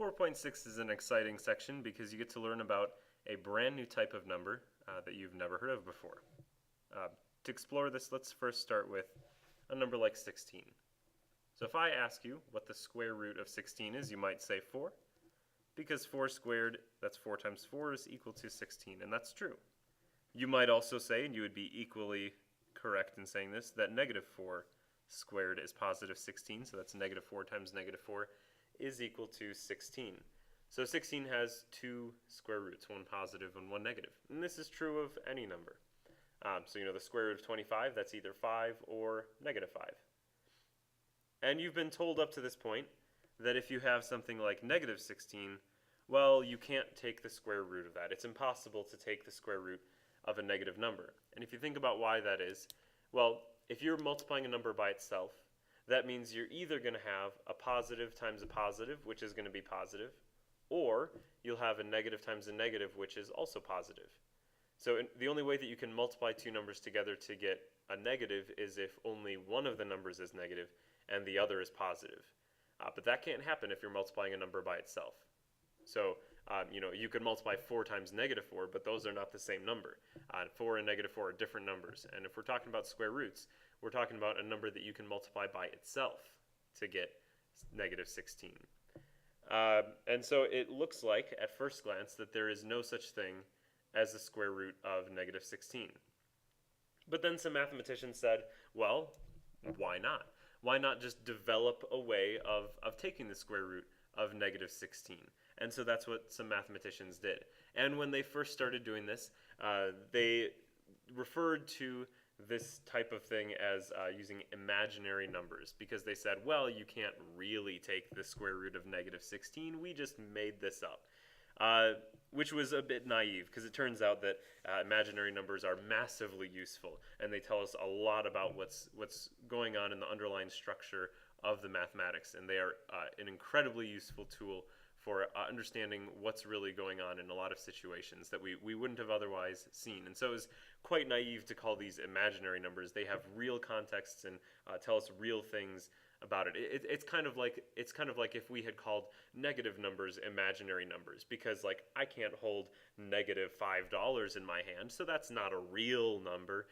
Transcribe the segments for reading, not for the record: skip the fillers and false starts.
4.6 is an exciting section because you get to learn about a brand new type of number that you've never heard of before. To explore this, let's first start with a number like 16. So if I ask you what the square root of 16 is, you might say 4, because 4 squared, that's 4 times 4, is equal to 16, and that's true. You might also say, and you would be equally correct in saying this, that negative 4 squared is positive 16, so that's negative 4 times negative 4 is equal to 16. So 16 has two square roots, one positive and one negative. And this is true of any number. So you know the square root of 25, that's either 5 or negative 5. And you've been told up to this point that if you have something like negative 16, well, you can't take the square root of that. It's impossible to take the square root of a negative number. And if you think about why that is, well, if you're multiplying a number by itself, that means you're either going to have a positive times a positive, which is going to be positive, or you'll have a negative times a negative, which is also positive. So the only way that you can multiply two numbers together to get a negative is if only one of the numbers is negative and the other is positive. But that can't happen if you're multiplying a number by itself. So you could multiply 4 times negative 4, but those are not the same number. 4 and negative 4 are different numbers. And if we're talking about square roots, we're talking about a number that you can multiply by itself to get negative 16. And so it looks like, at first glance, that there is no such thing as the square root of negative 16. But then some mathematicians said, well, why not? Why not just develop a way of taking the square root of negative 16? And so that's what some mathematicians did. And when they first started doing this, they referred to this type of thing as using imaginary numbers, because they said, well, you can't really take the square root of negative 16, we just made this up. Which was a bit naive, because it turns out that imaginary numbers are massively useful, and they tell us a lot about what's going on in the underlying structure of the mathematics, and they are an incredibly useful tool for understanding what's really going on in a lot of situations that we wouldn't have otherwise seen. And so it was quite naive to call these imaginary numbers. They have real contexts and tell us real things about it. It's kind of like if we had called negative numbers imaginary numbers, because like I can't hold negative $5 in my hand, so that's not a real number.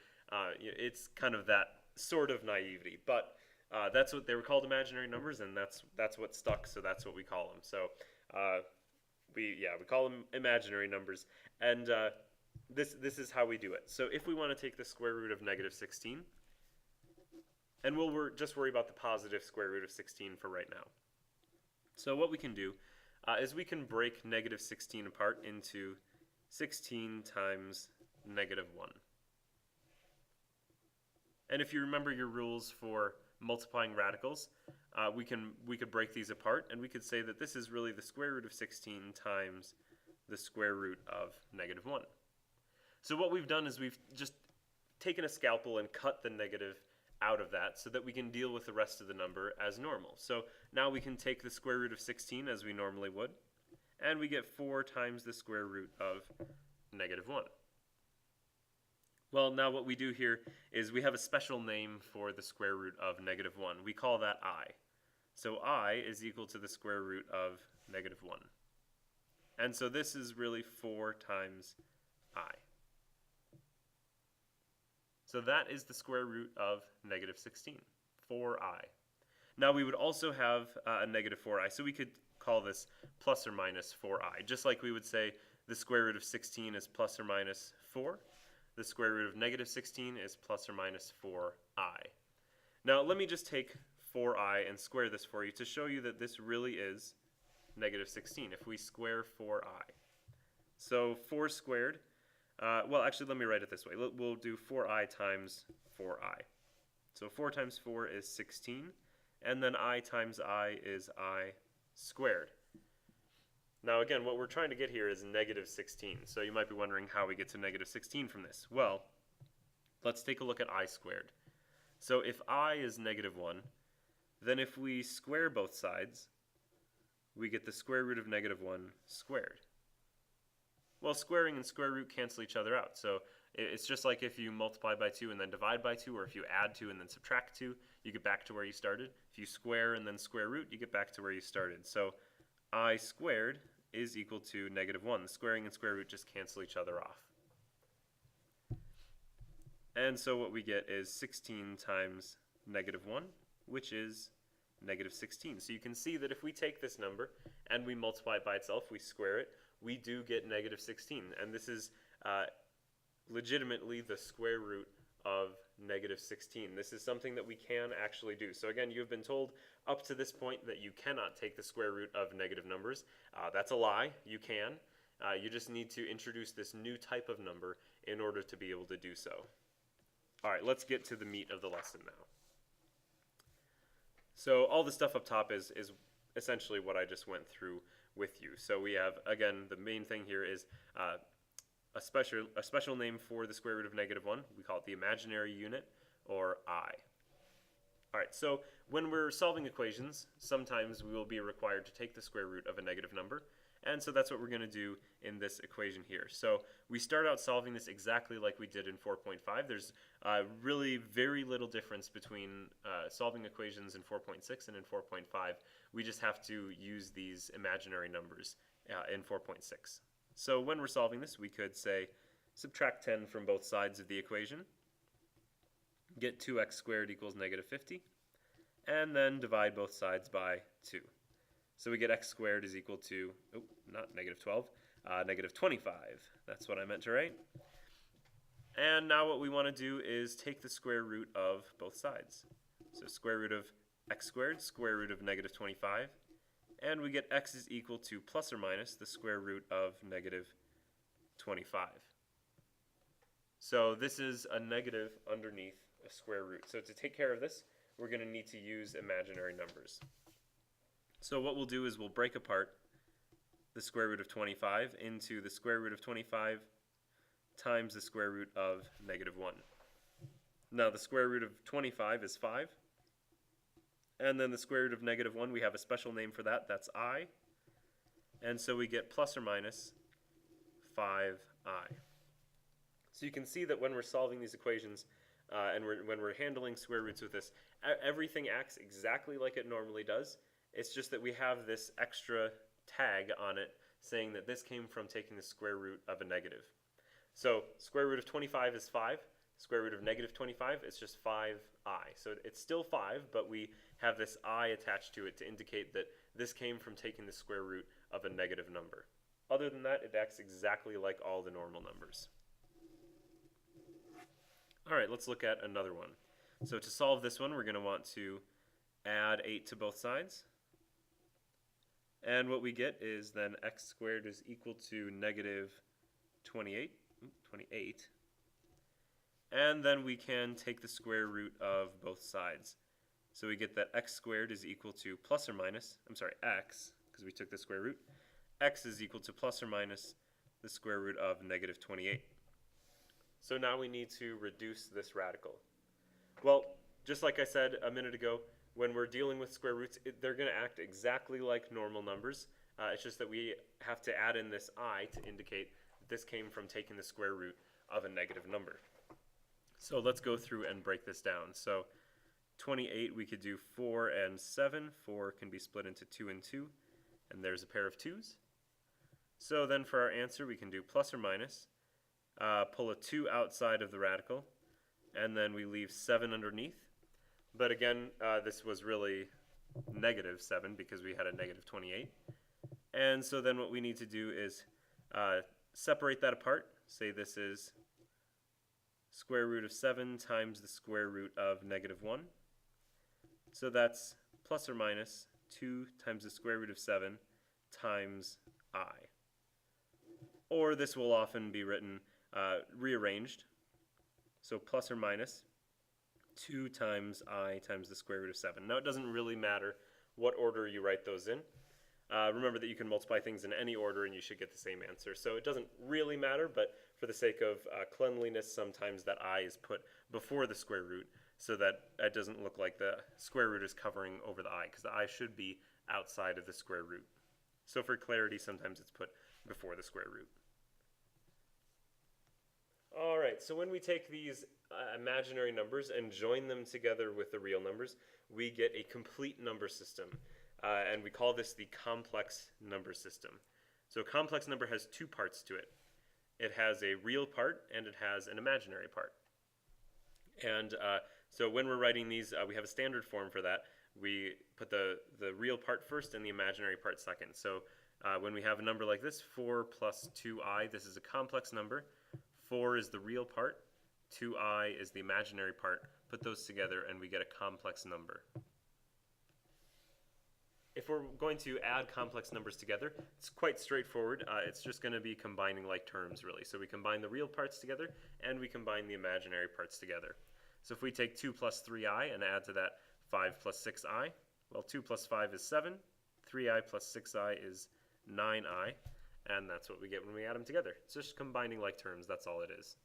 It's kind of that sort of naivety, but that's what they were called, imaginary numbers, and that's what stuck. So that's what we call them. So we call them imaginary numbers, and this is how we do it. So if we want to take the square root of negative 16. And we'll just worry about the positive square root of 16 for right now. So what we can do is we can break negative 16 apart into 16 times negative 1. And if you remember your rules for multiplying radicals, we could break these apart, and we could say that this is really the square root of 16 times the square root of negative 1. So what we've done is we've just taken a scalpel and cut the negative out of that so that we can deal with the rest of the number as normal. So now we can take the square root of 16 as we normally would, and we get 4 times the square root of negative 1. Well, now what we do here is we have a special name for the square root of negative 1. We call that I. So I is equal to the square root of negative 1. And so this is really 4 times I. So that is the square root of negative 16, 4i. Now we would also have a negative 4i, so we could call this plus or minus 4i. Just like we would say the square root of 16 is plus or minus 4, the square root of negative 16 is plus or minus 4i. Now let me just take 4i and square this for you to show you that this really is negative 16 if we square 4i. So 4 squared, well, actually, let me write it this way. We'll do 4i times 4i. So 4 times 4 is 16, and then I times I is I squared. Now, again, what we're trying to get here is negative 16. So you might be wondering how we get to negative 16 from this. Well, let's take a look at I squared. So if I is negative 1, then if we square both sides, we get the square root of negative 1 squared. Well, squaring and square root cancel each other out. So it's just like if you multiply by 2 and then divide by 2, or if you add 2 and then subtract 2, you get back to where you started. If you square and then square root, you get back to where you started. So I squared is equal to -1. The squaring and square root just cancel each other off. And so what we get is 16 times -1, which is -16. So you can see that if we take this number and we multiply it by itself, we square it, we do get -16. And this is legitimately the square root of -16. This is something that we can actually do. So again, you've been told up to this point that you cannot take the square root of negative numbers. That's a lie. You can. You just need to introduce this new type of number in order to be able to do so. All right, let's get to the meat of the lesson now. So all the stuff up top is essentially what I just went through with you. So we have, again, the main thing here is a special name for the square root of -1. We call it the imaginary unit, or I. All right, so when we're solving equations, sometimes we will be required to take the square root of a negative number. And so that's what we're going to do in this equation here. So we start out solving this exactly like we did in 4.5. There's really very little difference between solving equations in 4.6 and in 4.5. We just have to use these imaginary numbers in 4.6. So when we're solving this, we could say subtract 10 from both sides of the equation, get 2x squared equals -50, and then divide both sides by 2. So we get x squared is equal to, not -12, -25. That's what I meant to write. And now what we want to do is take the square root of both sides. So square root of x squared, square root of -25, and we get x is equal to plus or minus the square root of -25. So this is a negative underneath a square root. So to take care of this, we're going to need to use imaginary numbers. So what we'll do is we'll break apart the square root of 25 into the square root of 25 times the square root of -1. Now the square root of 25 is 5. And then the square root of -1, we have a special name for that, that's I. And so we get plus or minus 5i. So you can see that when we're solving these equations, and when we're handling square roots with this, everything acts exactly like it normally does. It's just that we have this extra tag on it saying that this came from taking the square root of a negative. So square root of 25 is 5. Square root of -25 is just 5i. So it's still 5, but we have this I attached to it to indicate that this came from taking the square root of a negative number. Other than that, it acts exactly like all the normal numbers. All right, let's look at another one. So to solve this one, we're going to want to add 8 to both sides. And what we get is then x squared is equal to -28. And then we can take the square root of both sides. So we get that x squared is equal to plus or minus, x, because we took the square root. X is equal to plus or minus the square root of -28. So now we need to reduce this radical. Well, just like I said a minute ago, when we're dealing with square roots, they're going to act exactly like normal numbers. It's just that we have to add in this I to indicate that this came from taking the square root of a negative number. So let's go through and break this down. So 28, we could do 4 and 7. 4 can be split into 2 and 2, and there's a pair of 2's. So then for our answer, we can do plus or minus, pull a 2 outside of the radical, and then we leave 7 underneath. But again, this was really -7 because we had a -28. And so then what we need to do is separate that apart. Say this is square root of 7 times the square root of -1. So that's plus or minus 2 times the square root of 7 times I. Or this will often be written rearranged. So plus or minus 2 times I times the square root of 7. Now it doesn't really matter what order you write those in. Remember that you can multiply things in any order and you should get the same answer. So it doesn't really matter, but for the sake of cleanliness, sometimes that I is put before the square root so that it doesn't look like the square root is covering over the I, because the I should be outside of the square root. So for clarity, sometimes it's put before the square root. All right, so when we take these imaginary numbers and join them together with the real numbers, we get a complete number system. and we call this the complex number system. So a complex number has two parts to it. It has a real part and it has an imaginary part. And so when we're writing these, we have a standard form for that. We put the real part first and the imaginary part second. So when we have a number like this, 4 plus 2i, this is a complex number. 4 is the real part, 2i is the imaginary part. Put those together and we get a complex number. If we're going to add complex numbers together, it's quite straightforward. It's just going to be combining like terms, really. So we combine the real parts together and we combine the imaginary parts together. So if we take 2 plus 3i and add to that 5 plus 6i, well, 2 plus 5 is 7, 3i plus 6i is 9i, and that's what we get when we add them together. It's just combining like terms, that's all it is.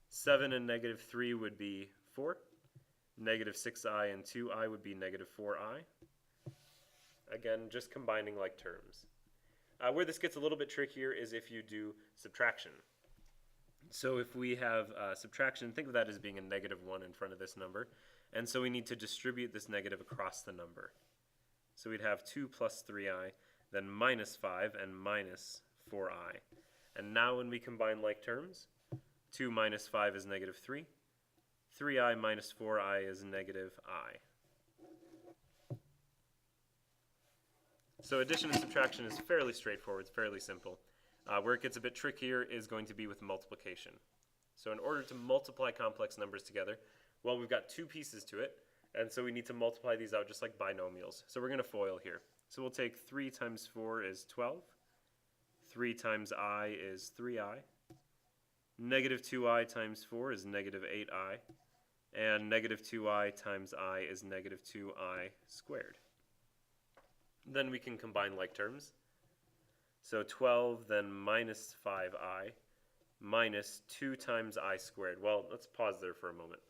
7 and negative 3 would be 4. Negative 6i and 2i would be negative 4i. Again, just combining like terms. Where this gets a little bit trickier is if you do subtraction. So if we have subtraction, think of that as being a negative 1 in front of this number. And so we need to distribute this negative across the number. So we'd have 2 plus 3i, then minus 5 and minus 4i. And now when we combine like terms, 2 minus 5 is negative 3. 3i minus 4i is negative I. So addition and subtraction is fairly straightforward, it's fairly simple. Where it gets a bit trickier is going to be with multiplication. So in order to multiply complex numbers together, well, we've got two pieces to it, and so we need to multiply these out just like binomials. So we're going to FOIL here. So we'll take 3 times 4 is 12. 3 times I is 3i. Negative 2i times 4 is negative 8i. And negative 2i times I is negative 2i squared. Then we can combine like terms. So 12, then minus 5i, minus 2 times I squared. Well, let's pause there for a moment.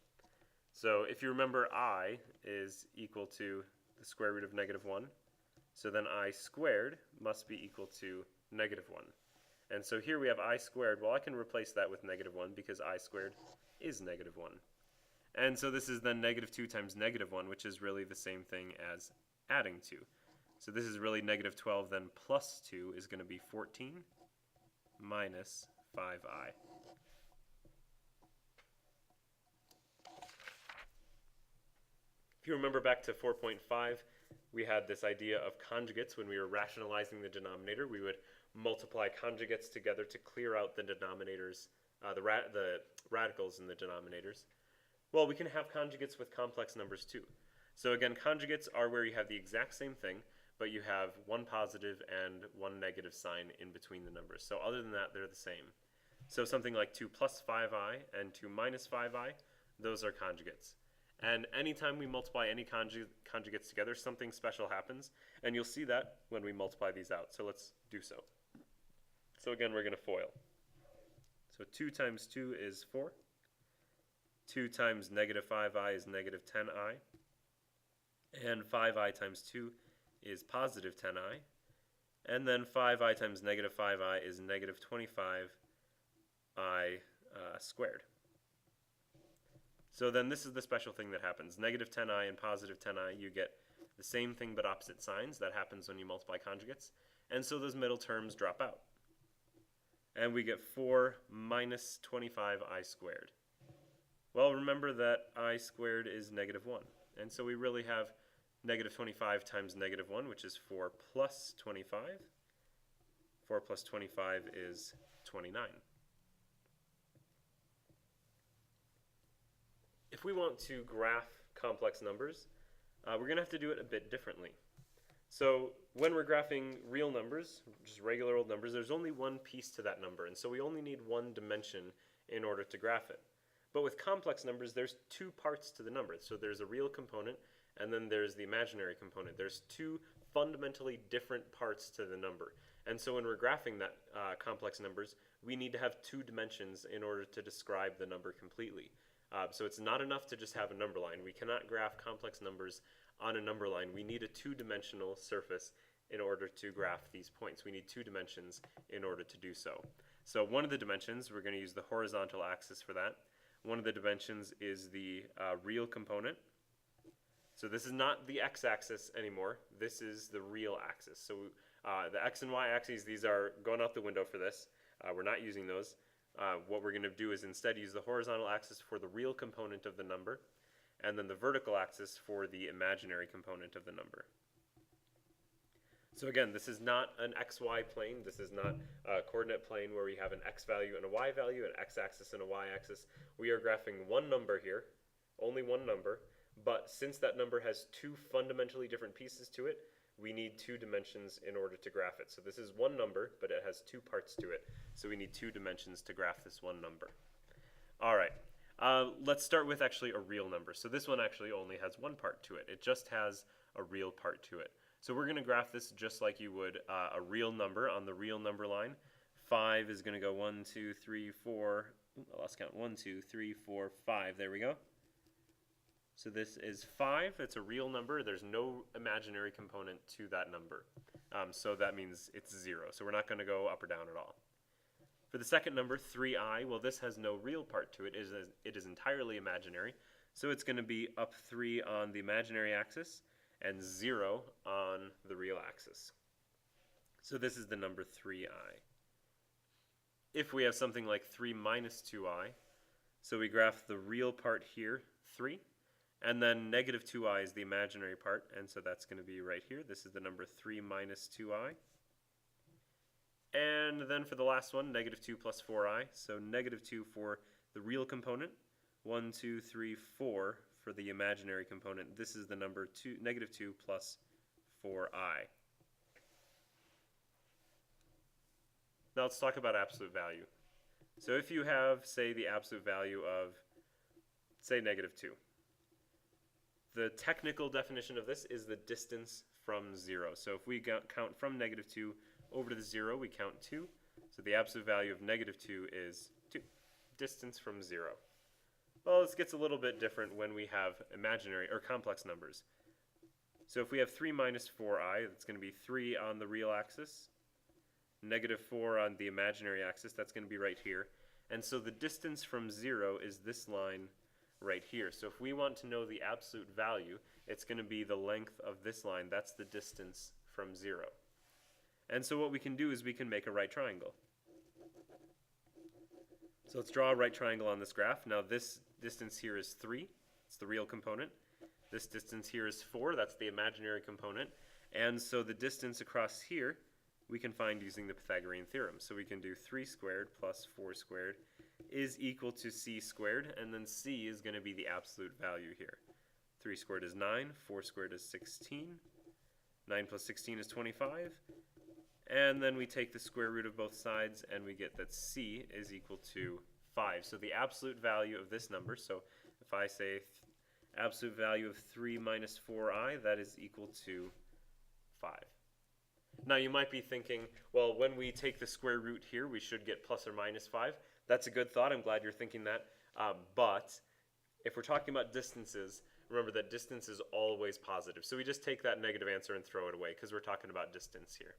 So if you remember, I is equal to the square root of negative 1. So then I squared must be equal to negative 1. And so here we have I squared. Well, I can replace that with negative 1 because I squared is negative 1. And so this is then negative 2 times negative 1, which is really the same thing as adding 2. So this is really negative 12, then plus 2 is going to be 14 minus 5i. If you remember back to 4.5, we had this idea of conjugates. When we were rationalizing the denominator, we would multiply conjugates together to clear out the denominators, the radicals in the denominators. Well, we can have conjugates with complex numbers too. So again, conjugates are where you have the exact same thing, but you have one positive and one negative sign in between the numbers. So other than that, they're the same. So something like 2 plus 5i and 2 minus 5i, those are conjugates. And anytime we multiply any conjugates together, something special happens, and you'll see that when we multiply these out. So let's do so. So again, we're going to FOIL. So 2 times 2 is 4. 2 times negative 5i is negative 10i. And 5i times 2 is positive 10i. And then 5i times negative 5i is negative 25i squared. So then this is the special thing that happens. Negative 10i and positive 10i, you get the same thing but opposite signs. That happens when you multiply conjugates. And so those middle terms drop out. And we get 4 minus 25i squared. Well, remember that I squared is negative 1. And so we really have negative 25 times negative 1, which is 4 plus 25. 4 plus 25 is 29. If we want to graph complex numbers, we're going to have to do it a bit differently. So when we're graphing real numbers, just regular old numbers, there's only one piece to that number, and so we only need one dimension in order to graph it. But with complex numbers, there's two parts to the number. So there's a real component, and then there's the imaginary component. There's two fundamentally different parts to the number. And so when we're graphing that complex numbers, we need to have two dimensions in order to describe the number completely. So it's not enough to just have a number line. We cannot graph complex numbers on a number line. We need a two-dimensional surface in order to graph these points. We need two dimensions in order to do so. So one of the dimensions, we're going to use the horizontal axis for that. One of the dimensions is the real component. So this is not the x-axis anymore. This is the real axis. So the x and y axes, these are going out the window for this. We're not using those. What we're going to do is instead use the horizontal axis for the real component of the number, and then the vertical axis for the imaginary component of the number. So again, this is not an xy plane. This is not a coordinate plane where we have an x value and a y value, an x-axis and a y-axis. We are graphing one number here, only one number, but since that number has two fundamentally different pieces to it, we need two dimensions in order to graph it. So this is one number, but it has two parts to it. So we need two dimensions to graph this one number. All right, let's start with actually a real number. So this one actually only has one part to it. It just has a real part to it. So we're going to graph this just like you would a real number on the real number line. 5 is going to go 1, 2, 3, 4. I lost count. 1, 2, 3, 4, 5. There we go. So this is 5. It's a real number. There's no imaginary component to that number. So that means it's 0. So we're not going to go up or down at all. For the second number, 3i, well, this has no real part to it. It is entirely imaginary. So it's going to be up 3 on the imaginary axis and 0 on the real axis. So this is the number 3i. If we have something like 3 minus 2i, so we graph the real part here, 3, and then negative 2i is the imaginary part, and so that's going to be right here. This is the number 3 minus 2i. And then for the last one, negative 2 plus 4i, so negative 2 for the real component, 1, 2, 3, 4 for the imaginary component. This is the number negative 2 plus 4i. Now let's talk about absolute value. So if you have, say, the absolute value of, say, negative 2. The technical definition of this is the distance from 0. So if we count from negative 2 over to the 0, we count 2. So the absolute value of negative 2 is 2. Distance from 0. Well, this gets a little bit different when we have imaginary or complex numbers. So if we have 3 minus 4i, that's going to be 3 on the real axis, negative 4 on the imaginary axis, that's going to be right here. And so the distance from 0 is this line right here. So if we want to know the absolute value, it's going to be the length of this line. That's the distance from 0. And so what we can do is we can make a right triangle. So let's draw a right triangle on this graph. Now this distance here is 3. It's the real component. This distance here is 4. That's the imaginary component. And so the distance across here we can find using the Pythagorean theorem. So we can do 3 squared plus 4 squared is equal to c squared, and then c is going to be the absolute value here. 3 squared is 9, 4 squared is 16, 9 plus 16 is 25, and then we take the square root of both sides and we get that c is equal to 5. So the absolute value of this number, so if I say absolute value of 3 minus 4i, that is equal to 5. Now you might be thinking, well, when we take the square root here, we should get plus or minus 5. That's a good thought. I'm glad you're thinking that. But if we're talking about distances, remember that distance is always positive. So we just take that negative answer and throw it away because we're talking about distance here.